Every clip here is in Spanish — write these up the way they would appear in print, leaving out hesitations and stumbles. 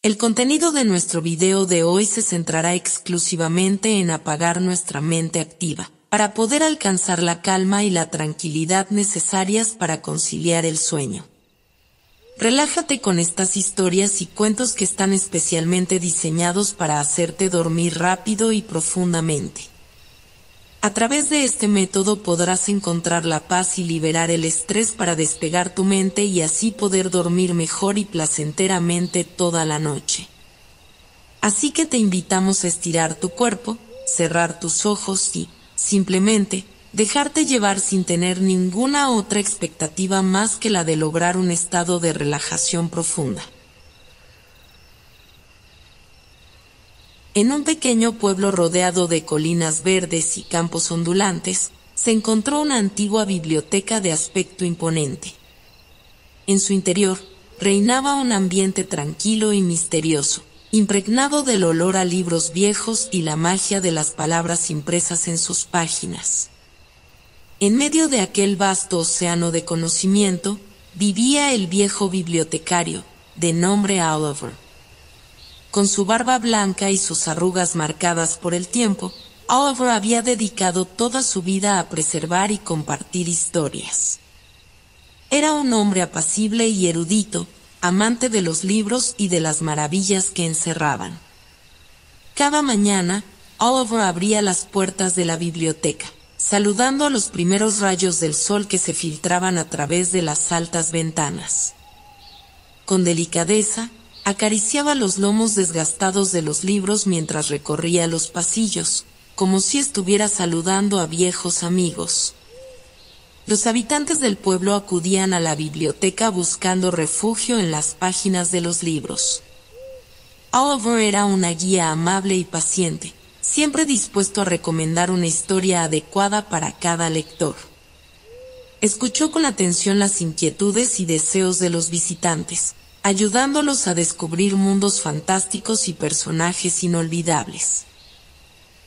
El contenido de nuestro video de hoy se centrará exclusivamente en apagar nuestra mente activa, para poder alcanzar la calma y la tranquilidad necesarias para conciliar el sueño. Relájate con estas historias y cuentos que están especialmente diseñados para hacerte dormir rápido y profundamente. A través de este método podrás encontrar la paz y liberar el estrés para despegar tu mente y así poder dormir mejor y placenteramente toda la noche. Así que te invitamos a estirar tu cuerpo, cerrar tus ojos y, simplemente, dejarte llevar sin tener ninguna otra expectativa más que la de lograr un estado de relajación profunda. En un pequeño pueblo rodeado de colinas verdes y campos ondulantes, se encontró una antigua biblioteca de aspecto imponente. En su interior, reinaba un ambiente tranquilo y misterioso, impregnado del olor a libros viejos y la magia de las palabras impresas en sus páginas. En medio de aquel vasto océano de conocimiento, vivía el viejo bibliotecario, de nombre Oliver. Con su barba blanca y sus arrugas marcadas por el tiempo, Oliver había dedicado toda su vida a preservar y compartir historias. Era un hombre apacible y erudito, amante de los libros y de las maravillas que encerraban. Cada mañana, Oliver abría las puertas de la biblioteca, saludando a los primeros rayos del sol que se filtraban a través de las altas ventanas. Con delicadeza, acariciaba los lomos desgastados de los libros mientras recorría los pasillos, como si estuviera saludando a viejos amigos. Los habitantes del pueblo acudían a la biblioteca buscando refugio en las páginas de los libros. Oliver era una guía amable y paciente, siempre dispuesto a recomendar una historia adecuada para cada lector. Escuchó con atención las inquietudes y deseos de los visitantes, ayudándolos a descubrir mundos fantásticos y personajes inolvidables.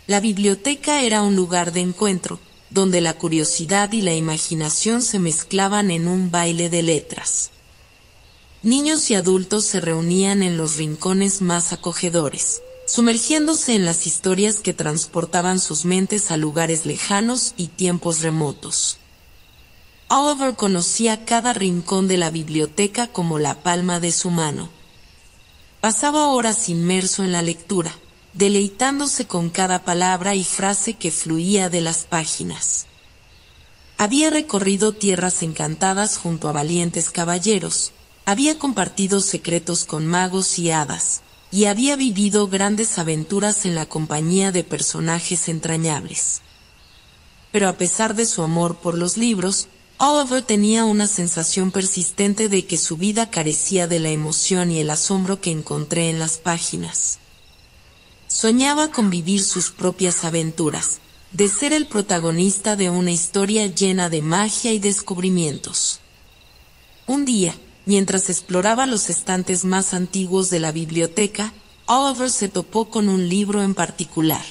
La biblioteca era un lugar de encuentro, donde la curiosidad y la imaginación se mezclaban en un baile de letras. Niños y adultos se reunían en los rincones más acogedores, sumergiéndose en las historias que transportaban sus mentes a lugares lejanos y tiempos remotos. Oliver conocía cada rincón de la biblioteca como la palma de su mano. Pasaba horas inmerso en la lectura, deleitándose con cada palabra y frase que fluía de las páginas. Había recorrido tierras encantadas junto a valientes caballeros, había compartido secretos con magos y hadas, y había vivido grandes aventuras en la compañía de personajes entrañables. Pero a pesar de su amor por los libros, Oliver tenía una sensación persistente de que su vida carecía de la emoción y el asombro que encontré en las páginas. Soñaba con vivir sus propias aventuras, de ser el protagonista de una historia llena de magia y descubrimientos. Un día, mientras exploraba los estantes más antiguos de la biblioteca, Oliver se topó con un libro en particular.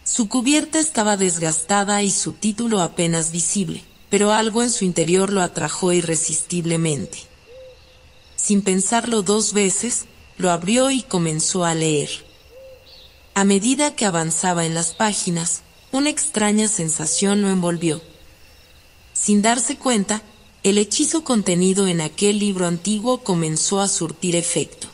Su cubierta estaba desgastada y su título apenas visible, pero algo en su interior lo atrajo irresistiblemente. Sin pensarlo dos veces, lo abrió y comenzó a leer. A medida que avanzaba en las páginas, una extraña sensación lo envolvió. Sin darse cuenta, el hechizo contenido en aquel libro antiguo comenzó a surtir efecto.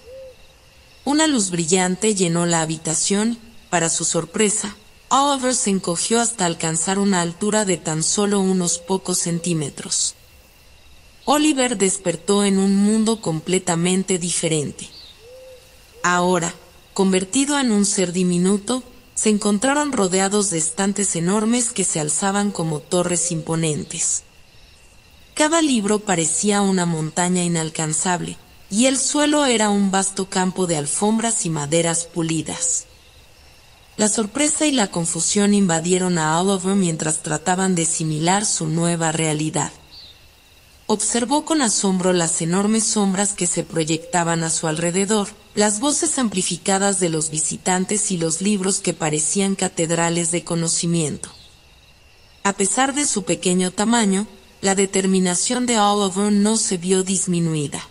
Una luz brillante llenó la habitación. Para su sorpresa, Oliver se encogió hasta alcanzar una altura de tan solo unos pocos centímetros. Oliver despertó en un mundo completamente diferente. Ahora, convertido en un ser diminuto, se encontraron rodeados de estantes enormes que se alzaban como torres imponentes. Cada libro parecía una montaña inalcanzable, y el suelo era un vasto campo de alfombras y maderas pulidas. La sorpresa y la confusión invadieron a Oliver mientras trataban de asimilar su nueva realidad. Observó con asombro las enormes sombras que se proyectaban a su alrededor, las voces amplificadas de los visitantes y los libros que parecían catedrales de conocimiento. A pesar de su pequeño tamaño, la determinación de Oliver no se vio disminuida.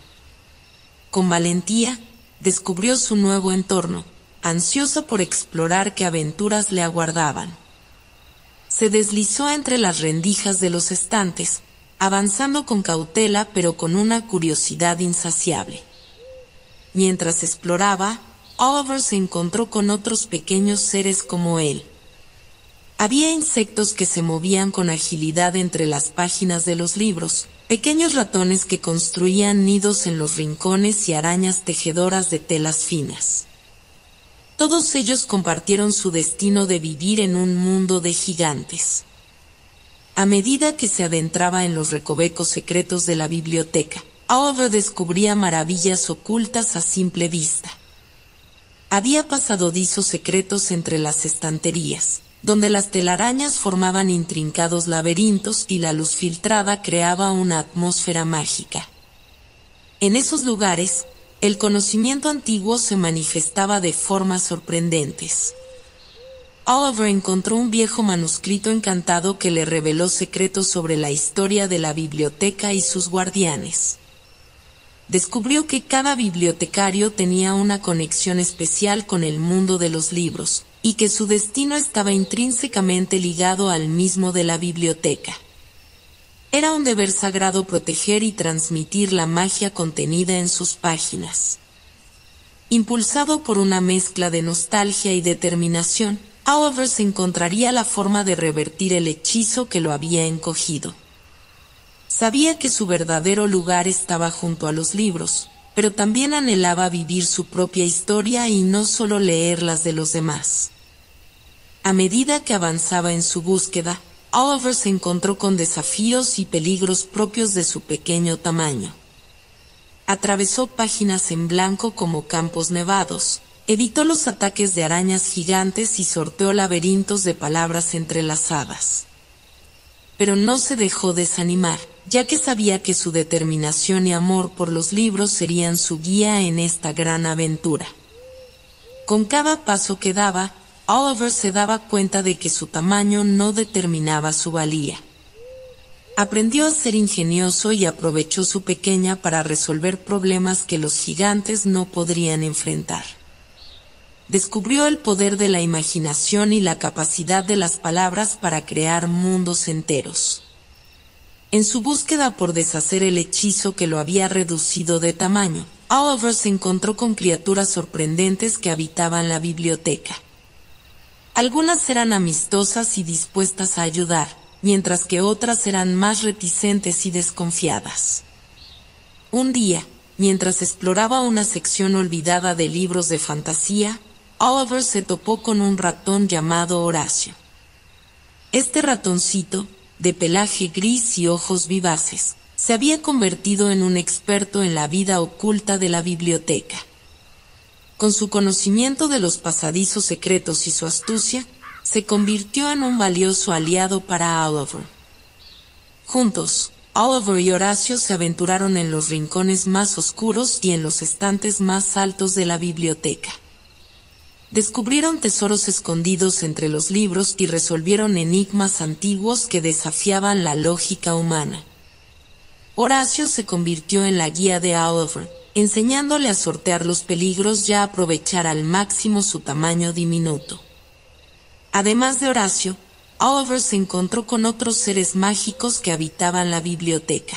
Con valentía, descubrió su nuevo entorno, ansiosa por explorar qué aventuras le aguardaban. Se deslizó entre las rendijas de los estantes, avanzando con cautela pero con una curiosidad insaciable. Mientras exploraba, Oliver se encontró con otros pequeños seres como él. Había insectos que se movían con agilidad entre las páginas de los libros, pequeños ratones que construían nidos en los rincones y arañas tejedoras de telas finas. Todos ellos compartieron su destino de vivir en un mundo de gigantes. A medida que se adentraba en los recovecos secretos de la biblioteca, Oliver descubría maravillas ocultas a simple vista. Había pasadizos secretos entre las estanterías, donde las telarañas formaban intrincados laberintos y la luz filtrada creaba una atmósfera mágica. En esos lugares, el conocimiento antiguo se manifestaba de formas sorprendentes. Oliver encontró un viejo manuscrito encantado que le reveló secretos sobre la historia de la biblioteca y sus guardianes. Descubrió que cada bibliotecario tenía una conexión especial con el mundo de los libros, y que su destino estaba intrínsecamente ligado al mismo de la biblioteca. Era un deber sagrado proteger y transmitir la magia contenida en sus páginas. Impulsado por una mezcla de nostalgia y determinación, Oliver se encontraría la forma de revertir el hechizo que lo había encogido. Sabía que su verdadero lugar estaba junto a los libros, pero también anhelaba vivir su propia historia y no solo leer las de los demás. A medida que avanzaba en su búsqueda, Oliver se encontró con desafíos y peligros propios de su pequeño tamaño. Atravesó páginas en blanco como campos nevados, evitó los ataques de arañas gigantes y sorteó laberintos de palabras entrelazadas. Pero no se dejó desanimar, ya que sabía que su determinación y amor por los libros serían su guía en esta gran aventura. Con cada paso que daba, Oliver se daba cuenta de que su tamaño no determinaba su valía. Aprendió a ser ingenioso y aprovechó su pequeña para resolver problemas que los gigantes no podrían enfrentar. Descubrió el poder de la imaginación y la capacidad de las palabras para crear mundos enteros. En su búsqueda por deshacer el hechizo que lo había reducido de tamaño, Oliver se encontró con criaturas sorprendentes que habitaban la biblioteca. Algunas eran amistosas y dispuestas a ayudar, mientras que otras eran más reticentes y desconfiadas. Un día, mientras exploraba una sección olvidada de libros de fantasía, Oliver se topó con un ratón llamado Horacio. Este ratoncito, de pelaje gris y ojos vivaces, se había convertido en un experto en la vida oculta de la biblioteca. Con su conocimiento de los pasadizos secretos y su astucia, se convirtió en un valioso aliado para Oliver. Juntos, Oliver y Horacio se aventuraron en los rincones más oscuros y en los estantes más altos de la biblioteca. Descubrieron tesoros escondidos entre los libros y resolvieron enigmas antiguos que desafiaban la lógica humana. Horacio se convirtió en la guía de Oliver, enseñándole a sortear los peligros y a aprovechar al máximo su tamaño diminuto. Además de Horacio, Oliver se encontró con otros seres mágicos que habitaban la biblioteca.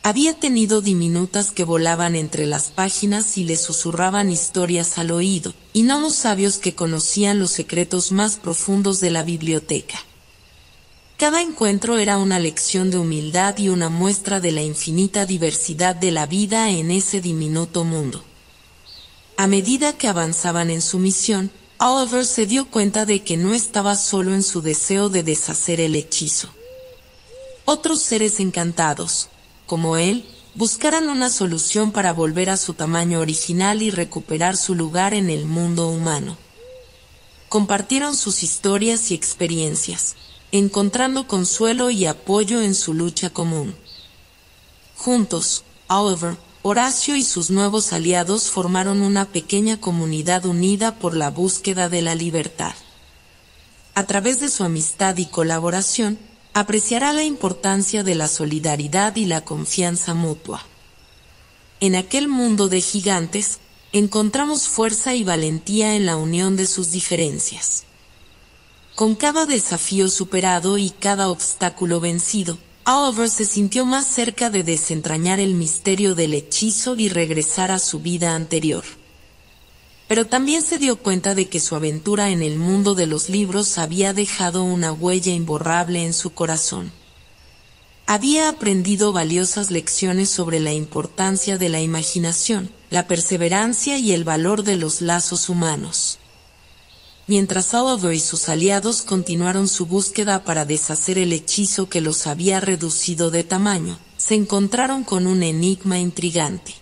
Había tenido diminutas que volaban entre las páginas y le susurraban historias al oído, y gnomos sabios que conocían los secretos más profundos de la biblioteca. Cada encuentro era una lección de humildad y una muestra de la infinita diversidad de la vida en ese diminuto mundo. A medida que avanzaban en su misión, Oliver se dio cuenta de que no estaba solo en su deseo de deshacer el hechizo. Otros seres encantados, como él, buscaran una solución para volver a su tamaño original y recuperar su lugar en el mundo humano. Compartieron sus historias y experiencias, encontrando consuelo y apoyo en su lucha común. Juntos, Oliver, Horacio y sus nuevos aliados formaron una pequeña comunidad unida por la búsqueda de la libertad. A través de su amistad y colaboración, apreciará la importancia de la solidaridad y la confianza mutua. En aquel mundo de gigantes, encontramos fuerza y valentía en la unión de sus diferencias. Con cada desafío superado y cada obstáculo vencido, Oliver se sintió más cerca de desentrañar el misterio del hechizo y regresar a su vida anterior. Pero también se dio cuenta de que su aventura en el mundo de los libros había dejado una huella imborrable en su corazón. Había aprendido valiosas lecciones sobre la importancia de la imaginación, la perseverancia y el valor de los lazos humanos. Mientras Oliver y sus aliados continuaron su búsqueda para deshacer el hechizo que los había reducido de tamaño, se encontraron con un enigma intrigante.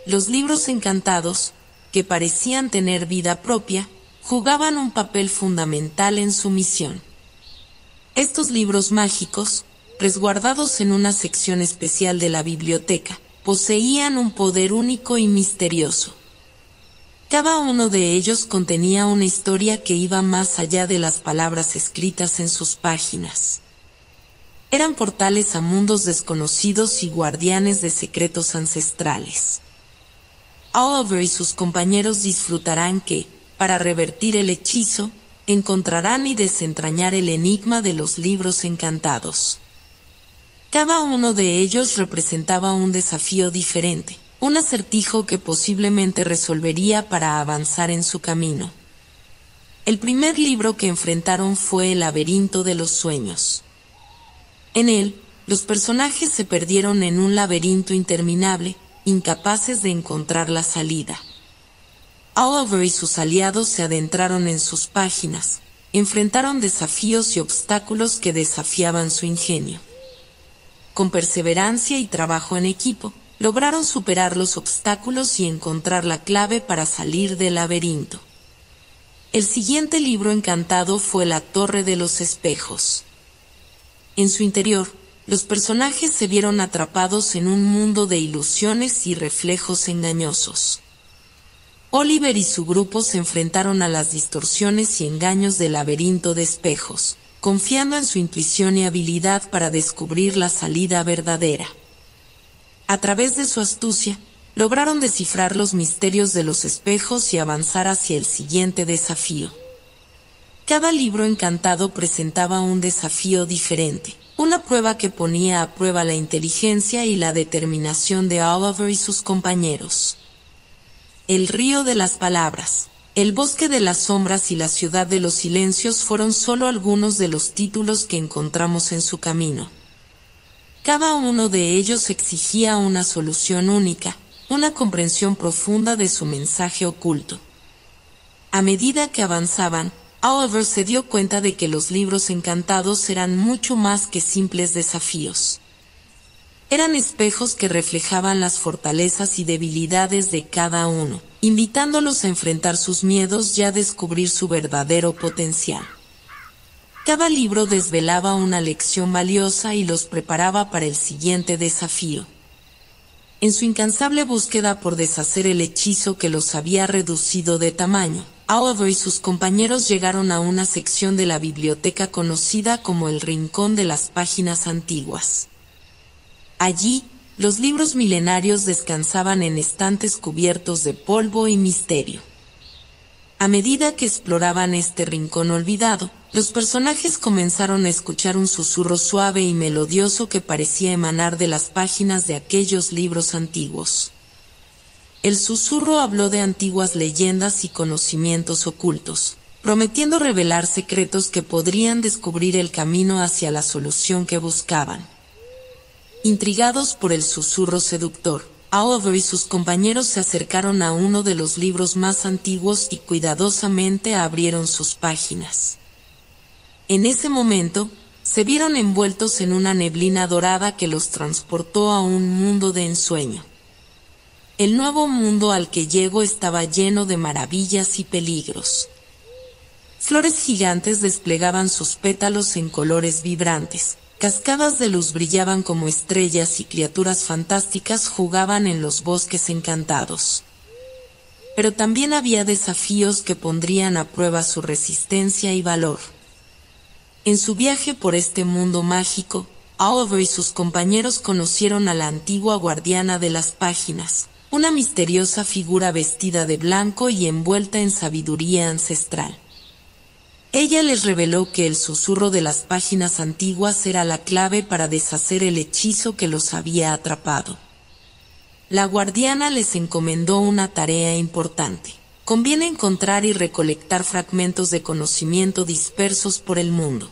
Los libros encantados, que parecían tener vida propia, jugaban un papel fundamental en su misión. Estos libros mágicos, resguardados en una sección especial de la biblioteca, poseían un poder único y misterioso. Cada uno de ellos contenía una historia que iba más allá de las palabras escritas en sus páginas. Eran portales a mundos desconocidos y guardianes de secretos ancestrales. Oliver y sus compañeros disfrutarán que, para revertir el hechizo, encontrarán y desentrañar el enigma de los libros encantados. Cada uno de ellos representaba un desafío diferente, un acertijo que posiblemente resolvería para avanzar en su camino. El primer libro que enfrentaron fue El laberinto de los sueños. En él, los personajes se perdieron en un laberinto interminable, incapaces de encontrar la salida. Oliver y sus aliados se adentraron en sus páginas, enfrentaron desafíos y obstáculos que desafiaban su ingenio. Con perseverancia y trabajo en equipo, lograron superar los obstáculos y encontrar la clave para salir del laberinto. El siguiente libro encantado fue La Torre de los Espejos. En su interior, los personajes se vieron atrapados en un mundo de ilusiones y reflejos engañosos. Oliver y su grupo se enfrentaron a las distorsiones y engaños del laberinto de espejos, confiando en su intuición y habilidad para descubrir la salida verdadera. A través de su astucia, lograron descifrar los misterios de los espejos y avanzar hacia el siguiente desafío. Cada libro encantado presentaba un desafío diferente, una prueba que ponía a prueba la inteligencia y la determinación de Oliver y sus compañeros. El río de las palabras, El bosque de las sombras y La ciudad de los silencios fueron solo algunos de los títulos que encontramos en su camino. Cada uno de ellos exigía una solución única, una comprensión profunda de su mensaje oculto. A medida que avanzaban, Oliver se dio cuenta de que los libros encantados eran mucho más que simples desafíos. Eran espejos que reflejaban las fortalezas y debilidades de cada uno, invitándolos a enfrentar sus miedos y a descubrir su verdadero potencial. Cada libro desvelaba una lección valiosa y los preparaba para el siguiente desafío. En su incansable búsqueda por deshacer el hechizo que los había reducido de tamaño, Oliver y sus compañeros llegaron a una sección de la biblioteca conocida como el Rincón de las Páginas Antiguas. Allí, los libros milenarios descansaban en estantes cubiertos de polvo y misterio. A medida que exploraban este rincón olvidado, los personajes comenzaron a escuchar un susurro suave y melodioso que parecía emanar de las páginas de aquellos libros antiguos. El susurro habló de antiguas leyendas y conocimientos ocultos, prometiendo revelar secretos que podrían descubrir el camino hacia la solución que buscaban. Intrigados por el susurro seductor, Oliver y sus compañeros se acercaron a uno de los libros más antiguos y cuidadosamente abrieron sus páginas. En ese momento, se vieron envueltos en una neblina dorada que los transportó a un mundo de ensueño. El nuevo mundo al que llegó estaba lleno de maravillas y peligros. Flores gigantes desplegaban sus pétalos en colores vibrantes, cascadas de luz brillaban como estrellas y criaturas fantásticas jugaban en los bosques encantados. Pero también había desafíos que pondrían a prueba su resistencia y valor. En su viaje por este mundo mágico, Oliver y sus compañeros conocieron a la antigua guardiana de las páginas, una misteriosa figura vestida de blanco y envuelta en sabiduría ancestral. Ella les reveló que el susurro de las páginas antiguas era la clave para deshacer el hechizo que los había atrapado. La guardiana les encomendó una tarea importante. Conviene encontrar y recolectar fragmentos de conocimiento dispersos por el mundo.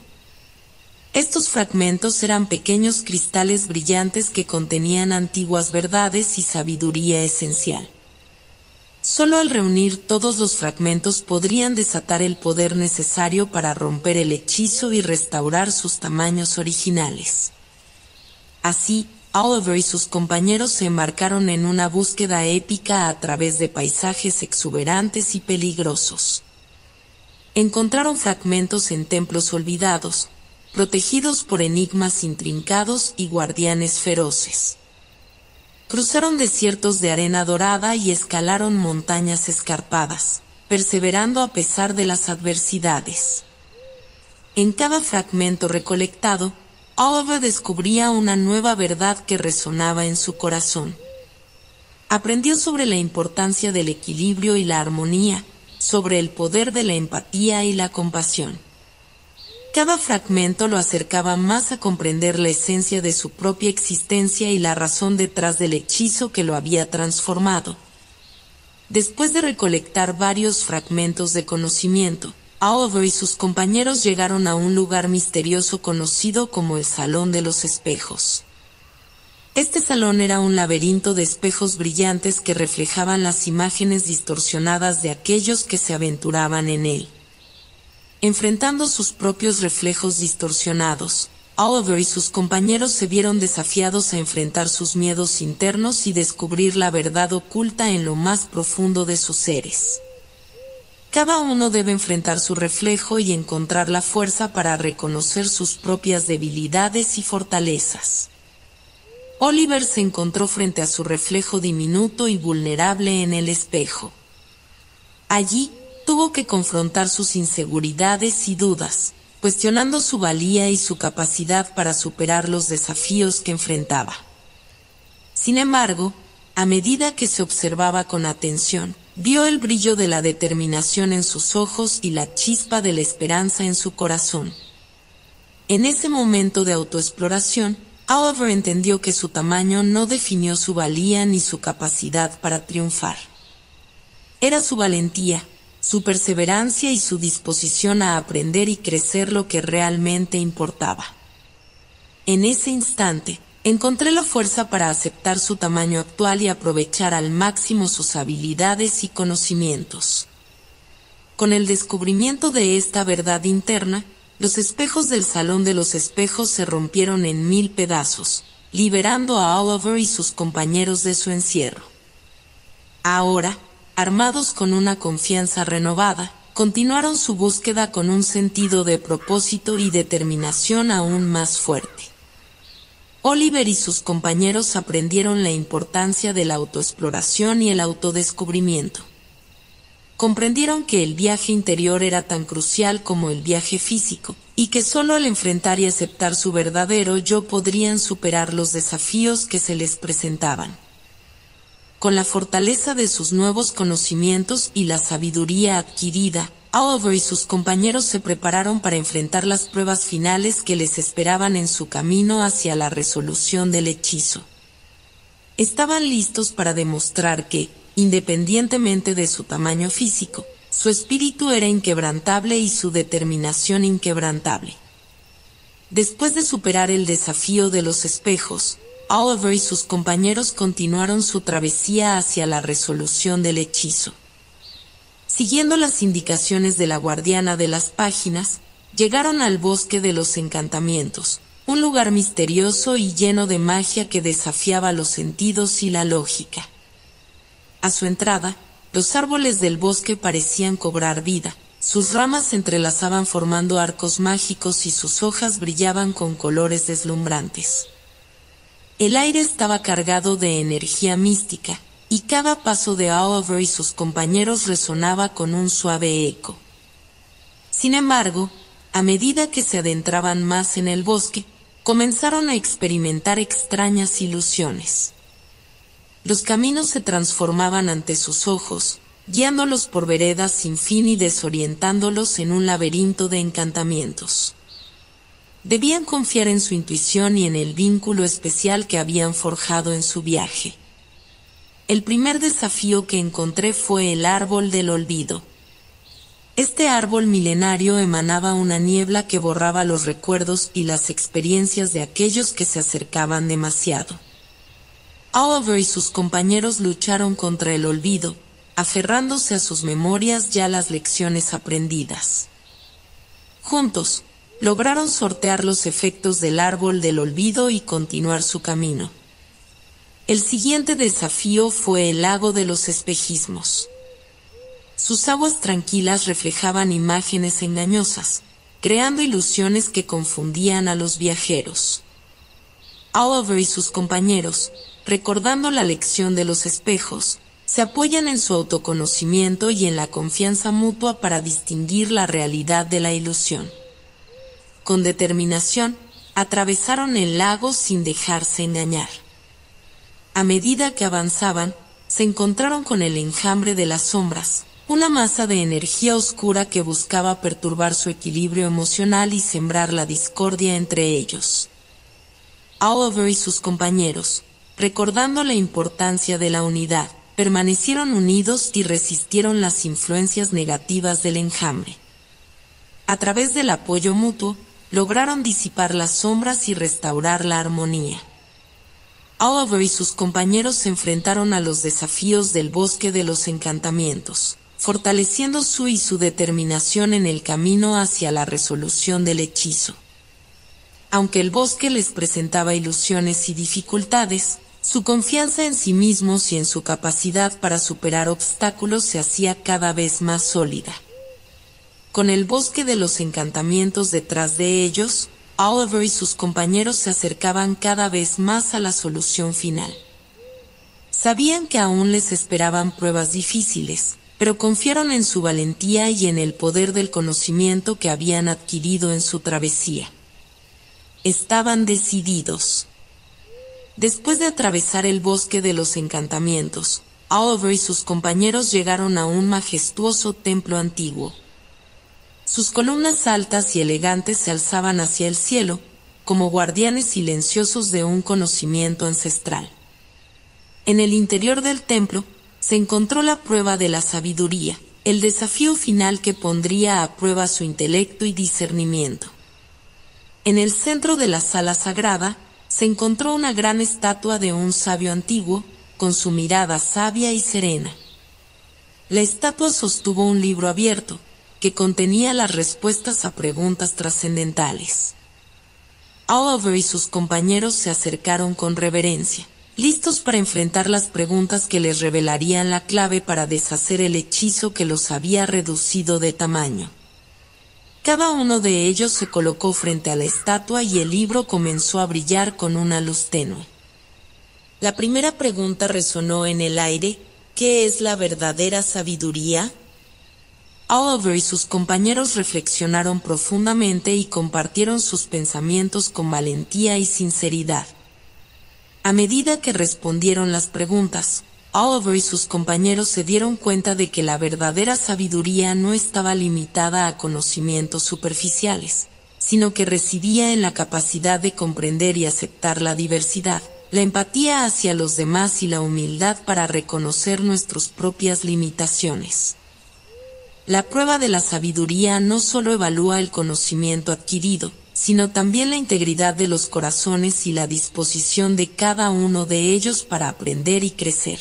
Estos fragmentos eran pequeños cristales brillantes que contenían antiguas verdades y sabiduría esencial. Solo al reunir todos los fragmentos podrían desatar el poder necesario para romper el hechizo y restaurar sus tamaños originales. Así, Oliver y sus compañeros se embarcaron en una búsqueda épica a través de paisajes exuberantes y peligrosos. Encontraron fragmentos en templos olvidados, protegidos por enigmas intrincados y guardianes feroces. Cruzaron desiertos de arena dorada y escalaron montañas escarpadas, perseverando a pesar de las adversidades. En cada fragmento recolectado, Oliver descubría una nueva verdad que resonaba en su corazón. Aprendió sobre la importancia del equilibrio y la armonía, sobre el poder de la empatía y la compasión. Cada fragmento lo acercaba más a comprender la esencia de su propia existencia y la razón detrás del hechizo que lo había transformado. Después de recolectar varios fragmentos de conocimiento, Oliver y sus compañeros llegaron a un lugar misterioso conocido como el Salón de los Espejos. Este salón era un laberinto de espejos brillantes que reflejaban las imágenes distorsionadas de aquellos que se aventuraban en él. Enfrentando sus propios reflejos distorsionados, Oliver y sus compañeros se vieron desafiados a enfrentar sus miedos internos y descubrir la verdad oculta en lo más profundo de sus seres. Cada uno debe enfrentar su reflejo y encontrar la fuerza para reconocer sus propias debilidades y fortalezas. Oliver se encontró frente a su reflejo diminuto y vulnerable en el espejo. Allí, tuvo que confrontar sus inseguridades y dudas, cuestionando su valía y su capacidad para superar los desafíos que enfrentaba. Sin embargo, a medida que se observaba con atención, vio el brillo de la determinación en sus ojos y la chispa de la esperanza en su corazón. En ese momento de autoexploración, Oliver entendió que su tamaño no definió su valía ni su capacidad para triunfar. Era su valentía, su perseverancia y su disposición a aprender y crecer lo que realmente importaba. En ese instante, encontré la fuerza para aceptar su tamaño actual y aprovechar al máximo sus habilidades y conocimientos. Con el descubrimiento de esta verdad interna, los espejos del Salón de los Espejos se rompieron en 1000 pedazos, liberando a Oliver y sus compañeros de su encierro. Ahora, armados con una confianza renovada, continuaron su búsqueda con un sentido de propósito y determinación aún más fuerte. Oliver y sus compañeros aprendieron la importancia de la autoexploración y el autodescubrimiento. Comprendieron que el viaje interior era tan crucial como el viaje físico, y que solo al enfrentar y aceptar su verdadero yo podrían superar los desafíos que se les presentaban. Con la fortaleza de sus nuevos conocimientos y la sabiduría adquirida, Oliver y sus compañeros se prepararon para enfrentar las pruebas finales que les esperaban en su camino hacia la resolución del hechizo. Estaban listos para demostrar que, independientemente de su tamaño físico, su espíritu era inquebrantable y su determinación inquebrantable. Después de superar el desafío de los espejos, Oliver y sus compañeros continuaron su travesía hacia la resolución del hechizo. Siguiendo las indicaciones de la guardiana de las páginas, llegaron al bosque de los encantamientos, un lugar misterioso y lleno de magia que desafiaba los sentidos y la lógica. A su entrada, los árboles del bosque parecían cobrar vida, sus ramas se entrelazaban formando arcos mágicos y sus hojas brillaban con colores deslumbrantes. El aire estaba cargado de energía mística, y cada paso de Oliver y sus compañeros resonaba con un suave eco. Sin embargo, a medida que se adentraban más en el bosque, comenzaron a experimentar extrañas ilusiones. Los caminos se transformaban ante sus ojos, guiándolos por veredas sin fin y desorientándolos en un laberinto de encantamientos. Debían confiar en su intuición y en el vínculo especial que habían forjado en su viaje. El primer desafío que encontré fue el árbol del olvido. Este árbol milenario emanaba una niebla que borraba los recuerdos y las experiencias de aquellos que se acercaban demasiado. Oliver y sus compañeros lucharon contra el olvido, aferrándose a sus memorias y a las lecciones aprendidas. Juntos, lograron sortear los efectos del árbol del olvido y continuar su camino. El siguiente desafío fue el lago de los espejismos. Sus aguas tranquilas reflejaban imágenes engañosas, creando ilusiones que confundían a los viajeros. Oliver y sus compañeros, recordando la lección de los espejos, se apoyan en su autoconocimiento y en la confianza mutua para distinguir la realidad de la ilusión. Con determinación, atravesaron el lago sin dejarse engañar. A medida que avanzaban, se encontraron con el enjambre de las sombras, una masa de energía oscura que buscaba perturbar su equilibrio emocional y sembrar la discordia entre ellos. Oliver y sus compañeros, recordando la importancia de la unidad, permanecieron unidos y resistieron las influencias negativas del enjambre. A través del apoyo mutuo, lograron disipar las sombras y restaurar la armonía. Oliver y sus compañeros se enfrentaron a los desafíos del bosque de los encantamientos, fortaleciendo su determinación en el camino hacia la resolución del hechizo. Aunque el bosque les presentaba ilusiones y dificultades, su confianza en sí mismos y en su capacidad para superar obstáculos se hacía cada vez más sólida. Con el bosque de los encantamientos detrás de ellos, Oliver y sus compañeros se acercaban cada vez más a la solución final. Sabían que aún les esperaban pruebas difíciles, pero confiaron en su valentía y en el poder del conocimiento que habían adquirido en su travesía. Estaban decididos. Después de atravesar el bosque de los encantamientos, Oliver y sus compañeros llegaron a un majestuoso templo antiguo. Sus columnas altas y elegantes se alzaban hacia el cielo, como guardianes silenciosos de un conocimiento ancestral. En el interior del templo, se encontró la prueba de la sabiduría, el desafío final que pondría a prueba su intelecto y discernimiento. En el centro de la sala sagrada, se encontró una gran estatua de un sabio antiguo, con su mirada sabia y serena. La estatua sostuvo un libro abierto, que contenía las respuestas a preguntas trascendentales. Oliver y sus compañeros se acercaron con reverencia, listos para enfrentar las preguntas que les revelarían la clave para deshacer el hechizo que los había reducido de tamaño. Cada uno de ellos se colocó frente a la estatua y el libro comenzó a brillar con una luz tenue. La primera pregunta resonó en el aire: ¿qué es la verdadera sabiduría? Oliver y sus compañeros reflexionaron profundamente y compartieron sus pensamientos con valentía y sinceridad. A medida que respondieron las preguntas, Oliver y sus compañeros se dieron cuenta de que la verdadera sabiduría no estaba limitada a conocimientos superficiales, sino que residía en la capacidad de comprender y aceptar la diversidad, la empatía hacia los demás y la humildad para reconocer nuestras propias limitaciones. La prueba de la sabiduría no solo evalúa el conocimiento adquirido, sino también la integridad de los corazones y la disposición de cada uno de ellos para aprender y crecer.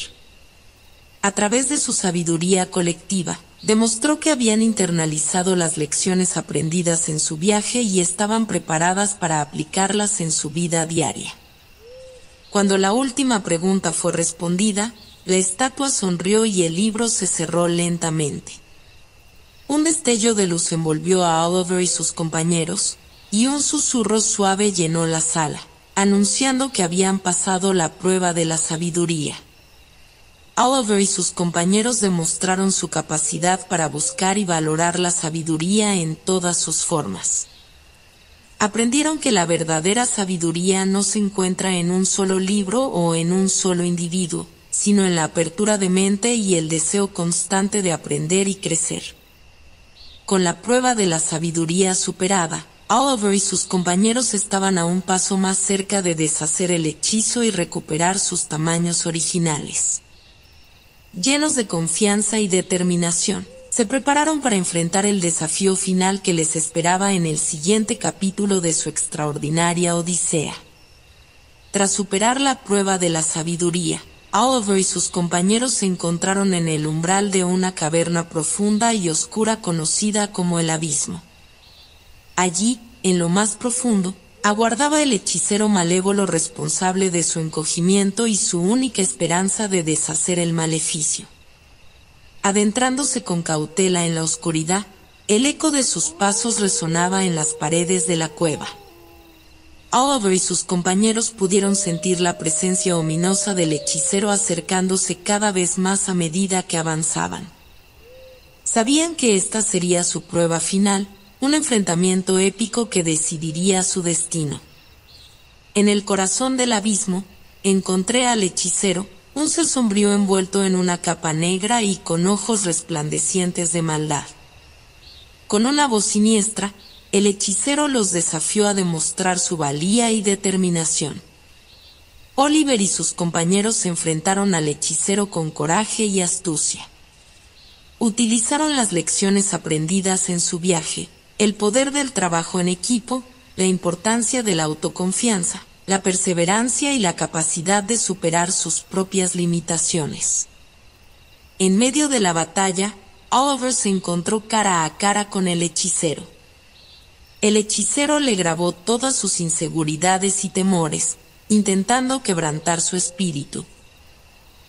A través de su sabiduría colectiva, demostró que habían internalizado las lecciones aprendidas en su viaje y estaban preparadas para aplicarlas en su vida diaria. Cuando la última pregunta fue respondida, la estatua sonrió y el libro se cerró lentamente. Un destello de luz envolvió a Oliver y sus compañeros, y un susurro suave llenó la sala, anunciando que habían pasado la prueba de la sabiduría. Oliver y sus compañeros demostraron su capacidad para buscar y valorar la sabiduría en todas sus formas. Aprendieron que la verdadera sabiduría no se encuentra en un solo libro o en un solo individuo, sino en la apertura de mente y el deseo constante de aprender y crecer. Con la prueba de la sabiduría superada, Oliver y sus compañeros estaban a un paso más cerca de deshacer el hechizo y recuperar sus tamaños originales. Llenos de confianza y determinación, se prepararon para enfrentar el desafío final que les esperaba en el siguiente capítulo de su extraordinaria odisea. Tras superar la prueba de la sabiduría, Oliver y sus compañeros se encontraron en el umbral de una caverna profunda y oscura conocida como el Abismo. Allí, en lo más profundo, aguardaba el hechicero malévolo responsable de su encogimiento y su única esperanza de deshacer el maleficio. Adentrándose con cautela en la oscuridad, el eco de sus pasos resonaba en las paredes de la cueva. Oliver y sus compañeros pudieron sentir la presencia ominosa del hechicero acercándose cada vez más a medida que avanzaban. Sabían que esta sería su prueba final, un enfrentamiento épico que decidiría su destino. En el corazón del abismo, encontré al hechicero, un ser sombrío envuelto en una capa negra y con ojos resplandecientes de maldad. Con una voz siniestra, el hechicero los desafió a demostrar su valía y determinación. Oliver y sus compañeros se enfrentaron al hechicero con coraje y astucia. Utilizaron las lecciones aprendidas en su viaje, el poder del trabajo en equipo, la importancia de la autoconfianza, la perseverancia y la capacidad de superar sus propias limitaciones. En medio de la batalla, Oliver se encontró cara a cara con el hechicero. El hechicero le grabó todas sus inseguridades y temores, intentando quebrantar su espíritu.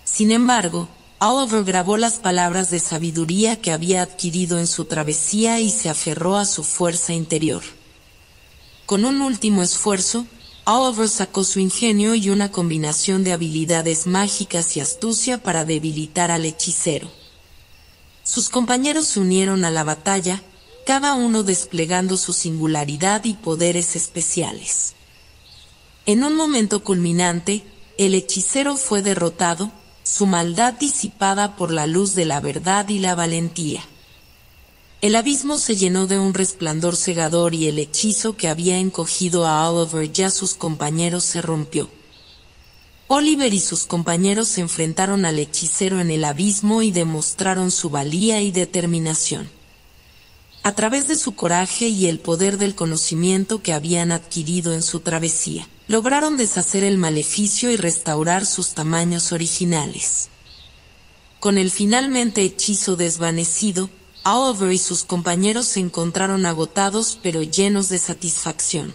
Sin embargo, Oliver grabó las palabras de sabiduría que había adquirido en su travesía y se aferró a su fuerza interior. Con un último esfuerzo, Oliver sacó su ingenio y una combinación de habilidades mágicas y astucia para debilitar al hechicero. Sus compañeros se unieron a la batalla, cada uno desplegando su singularidad y poderes especiales. En un momento culminante, el hechicero fue derrotado, su maldad disipada por la luz de la verdad y la valentía. El abismo se llenó de un resplandor cegador y el hechizo que había encogido a Oliver y a sus compañeros se rompió. Oliver y sus compañeros se enfrentaron al hechicero en el abismo y demostraron su valía y determinación. A través de su coraje y el poder del conocimiento que habían adquirido en su travesía, lograron deshacer el maleficio y restaurar sus tamaños originales. Con el finalmente hechizo desvanecido, Oliver y sus compañeros se encontraron agotados pero llenos de satisfacción.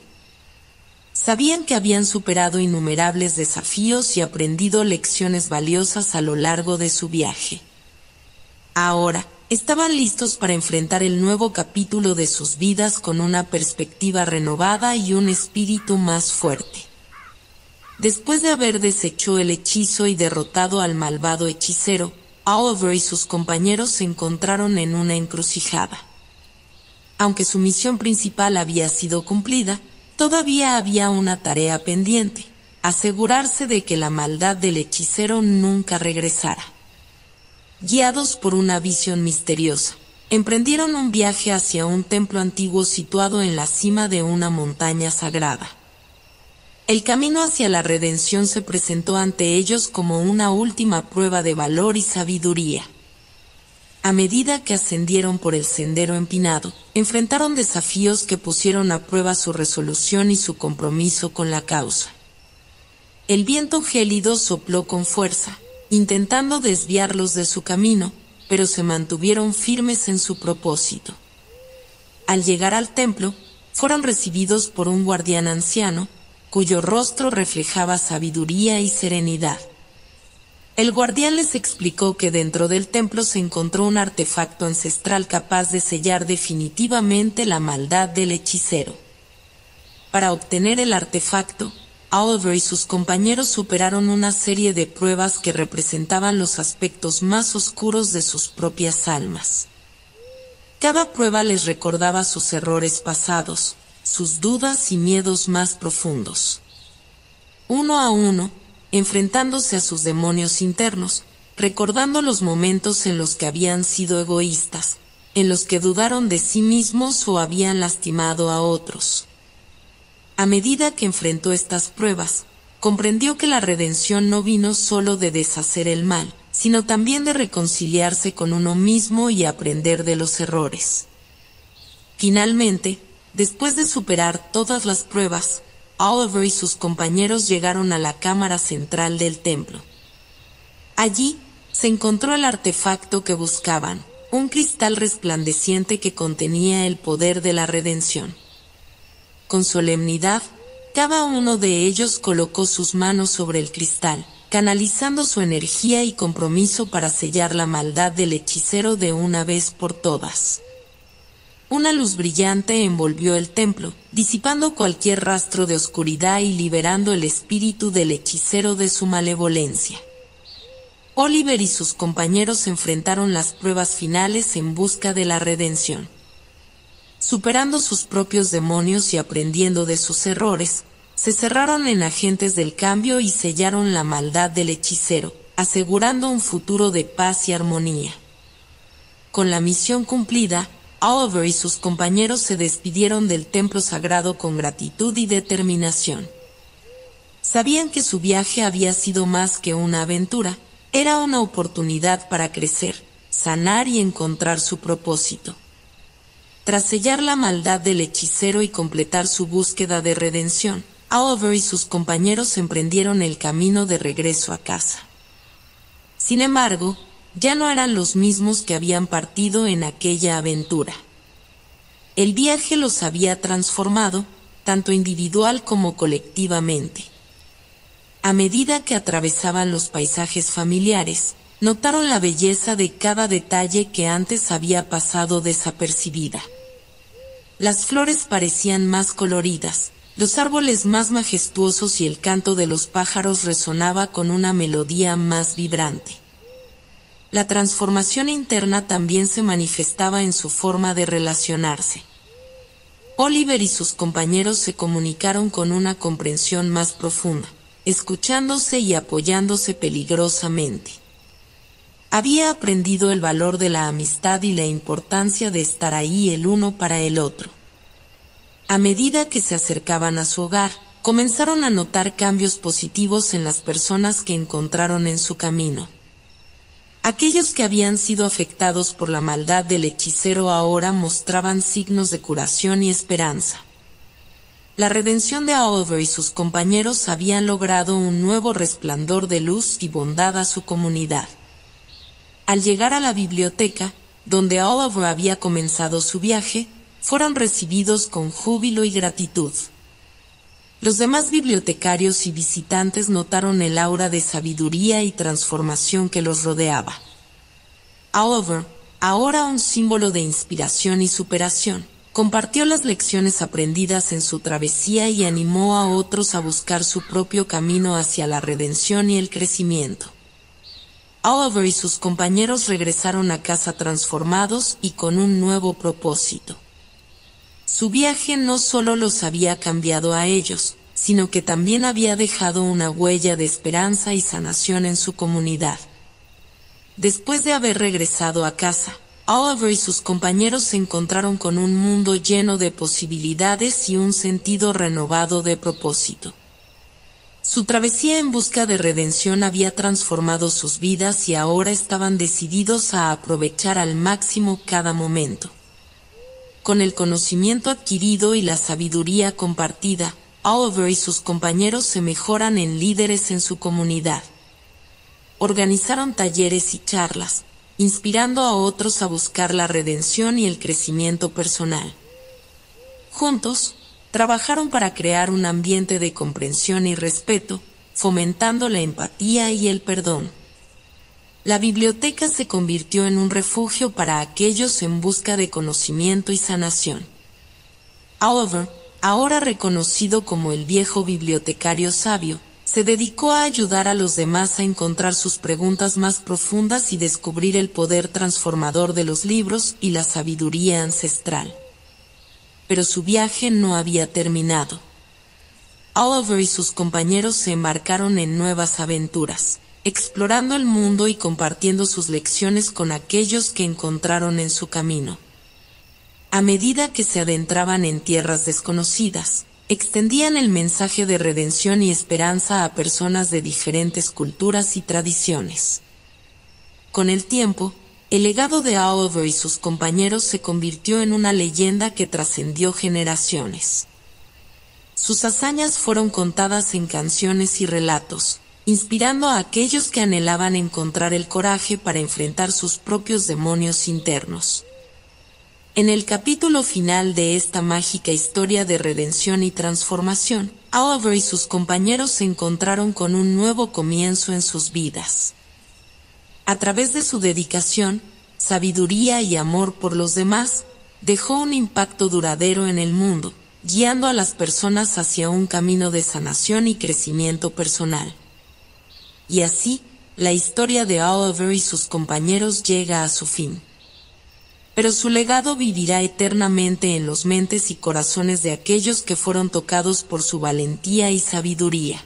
Sabían que habían superado innumerables desafíos y aprendido lecciones valiosas a lo largo de su viaje. Ahora, estaban listos para enfrentar el nuevo capítulo de sus vidas con una perspectiva renovada y un espíritu más fuerte. Después de haber deshecho el hechizo y derrotado al malvado hechicero, Oliver y sus compañeros se encontraron en una encrucijada. Aunque su misión principal había sido cumplida, todavía había una tarea pendiente: asegurarse de que la maldad del hechicero nunca regresara. Guiados por una visión misteriosa, emprendieron un viaje hacia un templo antiguo situado en la cima de una montaña sagrada. El camino hacia la redención se presentó ante ellos como una última prueba de valor y sabiduría. A medida que ascendieron por el sendero empinado, enfrentaron desafíos que pusieron a prueba su resolución y su compromiso con la causa. El viento gélido sopló con fuerza, intentando desviarlos de su camino, pero se mantuvieron firmes en su propósito. Al llegar al templo, fueron recibidos por un guardián anciano, cuyo rostro reflejaba sabiduría y serenidad. El guardián les explicó que dentro del templo se encontró un artefacto ancestral capaz de sellar definitivamente la maldad del hechicero. Para obtener el artefacto, Oliver y sus compañeros superaron una serie de pruebas que representaban los aspectos más oscuros de sus propias almas. Cada prueba les recordaba sus errores pasados, sus dudas y miedos más profundos. Uno a uno, enfrentándose a sus demonios internos, recordando los momentos en los que habían sido egoístas, en los que dudaron de sí mismos o habían lastimado a otros. A medida que enfrentó estas pruebas, comprendió que la redención no vino solo de deshacer el mal, sino también de reconciliarse con uno mismo y aprender de los errores. Finalmente, después de superar todas las pruebas, Oliver y sus compañeros llegaron a la cámara central del templo. Allí, se encontró el artefacto que buscaban, un cristal resplandeciente que contenía el poder de la redención. Con solemnidad, cada uno de ellos colocó sus manos sobre el cristal, canalizando su energía y compromiso para sellar la maldad del hechicero de una vez por todas. Una luz brillante envolvió el templo, disipando cualquier rastro de oscuridad y liberando el espíritu del hechicero de su malevolencia. Oliver y sus compañeros enfrentaron las pruebas finales en busca de la redención. Superando sus propios demonios y aprendiendo de sus errores, se cerraron en agentes del cambio y sellaron la maldad del hechicero, asegurando un futuro de paz y armonía. Con la misión cumplida, Oliver y sus compañeros se despidieron del templo sagrado con gratitud y determinación. Sabían que su viaje había sido más que una aventura, era una oportunidad para crecer, sanar y encontrar su propósito. Tras sellar la maldad del hechicero y completar su búsqueda de redención, Oliver y sus compañeros emprendieron el camino de regreso a casa. Sin embargo, ya no eran los mismos que habían partido en aquella aventura. El viaje los había transformado, tanto individual como colectivamente. A medida que atravesaban los paisajes familiares, notaron la belleza de cada detalle que antes había pasado desapercibida. Las flores parecían más coloridas, los árboles más majestuosos y el canto de los pájaros resonaba con una melodía más vibrante. La transformación interna también se manifestaba en su forma de relacionarse. Oliver y sus compañeros se comunicaron con una comprensión más profunda, escuchándose y apoyándose peligrosamente. Había aprendido el valor de la amistad y la importancia de estar ahí el uno para el otro. A medida que se acercaban a su hogar, comenzaron a notar cambios positivos en las personas que encontraron en su camino. Aquellos que habían sido afectados por la maldad del hechicero ahora mostraban signos de curación y esperanza. La redención de Oliver y sus compañeros habían logrado un nuevo resplandor de luz y bondad a su comunidad. Al llegar a la biblioteca, donde Oliver había comenzado su viaje, fueron recibidos con júbilo y gratitud. Los demás bibliotecarios y visitantes notaron el aura de sabiduría y transformación que los rodeaba. Oliver, ahora un símbolo de inspiración y superación, compartió las lecciones aprendidas en su travesía y animó a otros a buscar su propio camino hacia la redención y el crecimiento. Oliver y sus compañeros regresaron a casa transformados y con un nuevo propósito. Su viaje no solo los había cambiado a ellos, sino que también había dejado una huella de esperanza y sanación en su comunidad. Después de haber regresado a casa, Oliver y sus compañeros se encontraron con un mundo lleno de posibilidades y un sentido renovado de propósito. Su travesía en busca de redención había transformado sus vidas y ahora estaban decididos a aprovechar al máximo cada momento. Con el conocimiento adquirido y la sabiduría compartida, Oliver y sus compañeros se mejoran en líderes en su comunidad. Organizaron talleres y charlas, inspirando a otros a buscar la redención y el crecimiento personal. Juntos, trabajaron para crear un ambiente de comprensión y respeto, fomentando la empatía y el perdón. La biblioteca se convirtió en un refugio para aquellos en busca de conocimiento y sanación. Oliver, ahora reconocido como el viejo bibliotecario sabio, se dedicó a ayudar a los demás a encontrar sus preguntas más profundas y descubrir el poder transformador de los libros y la sabiduría ancestral. Pero su viaje no había terminado. Oliver y sus compañeros se embarcaron en nuevas aventuras, explorando el mundo y compartiendo sus lecciones con aquellos que encontraron en su camino. A medida que se adentraban en tierras desconocidas, extendían el mensaje de redención y esperanza a personas de diferentes culturas y tradiciones. Con el tiempo, el legado de Oliver y sus compañeros se convirtió en una leyenda que trascendió generaciones. Sus hazañas fueron contadas en canciones y relatos, inspirando a aquellos que anhelaban encontrar el coraje para enfrentar sus propios demonios internos. En el capítulo final de esta mágica historia de redención y transformación, Oliver y sus compañeros se encontraron con un nuevo comienzo en sus vidas. A través de su dedicación, sabiduría y amor por los demás, dejó un impacto duradero en el mundo, guiando a las personas hacia un camino de sanación y crecimiento personal. Y así, la historia de Oliver y sus compañeros llega a su fin. Pero su legado vivirá eternamente en los mentes y corazones de aquellos que fueron tocados por su valentía y sabiduría.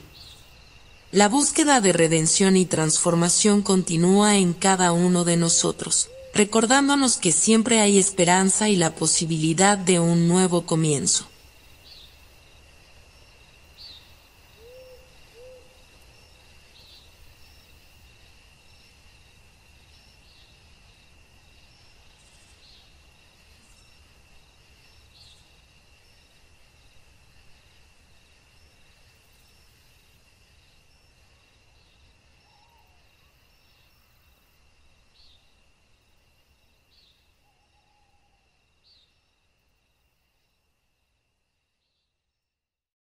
La búsqueda de redención y transformación continúa en cada uno de nosotros, recordándonos que siempre hay esperanza y la posibilidad de un nuevo comienzo.